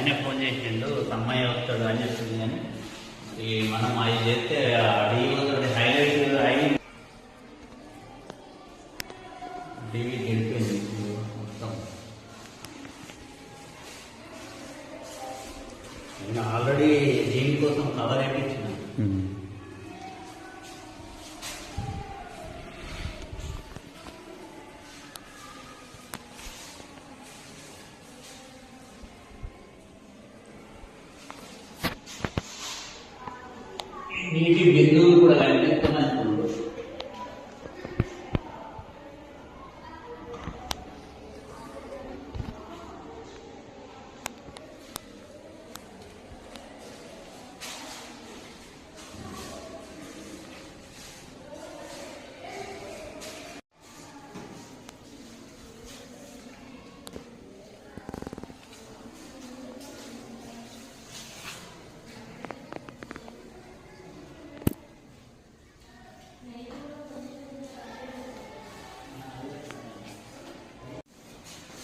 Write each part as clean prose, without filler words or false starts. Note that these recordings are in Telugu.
ఆయనే ఫోన్ చేసిండు తమ్మయ్య వస్తాడు అని చెప్తుంది. కానీ మనం అవి చేస్తే అడిగి హైలైట్ అయి డివి గెలిపోయింది మొత్తం. నేను ఆల్రెడీ దీనికోసం కవర్ వేయించిన. నీటి బిందువులు కూడా కనిపిస్తున్నాయి.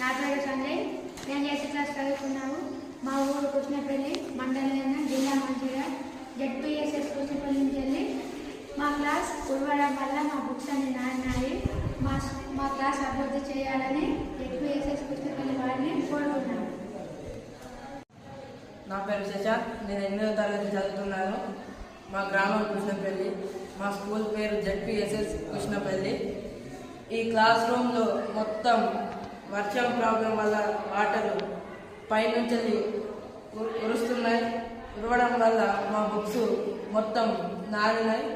నా పేరు సంజయ్. నేను 8th క్లాస్ చదువుకున్నాము. మా ఊరు కృష్ణపల్లి, మండలం జిల్లా మంచిర్యాల, జెడ్పీఎస్ఎస్ కృష్ణపల్లి నుంచి వెళ్ళి మా క్లాస్ ఉడవడం వల్ల మా బుక్స్ అన్ని నానినాయి. మా క్లాస్ అభివృద్ధి చేయాలని జెడ్పీఎస్ఎస్ కృష్ణపల్లి వారిని కోరుకున్నాను. నా పేరు శశాంత్. నేను 8వ తరగతి చదువుతున్నాను. మా గ్రామం కృష్ణపల్లి. మా స్కూల్ పేరు జెడ్పీఎస్ఎస్ కృష్ణపల్లి. ఈ క్లాస్ రూమ్లో మొత్తం వర్షం ప్రాబ్లం వల్ల వాటర్ పైనుంచి కురుస్తున్నాయి. కురవడం వల్ల మా బుక్స్ మొత్తం నానినాయి.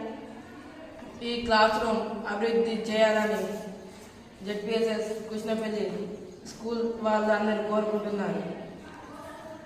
ఈ క్లాస్ రూమ్ అభివృద్ధి చేయాలని జెడ్పీఎస్ఎస్ కృష్ణపల్లి స్కూల్ వాళ్ళందరూ కోరుకుంటున్నారు.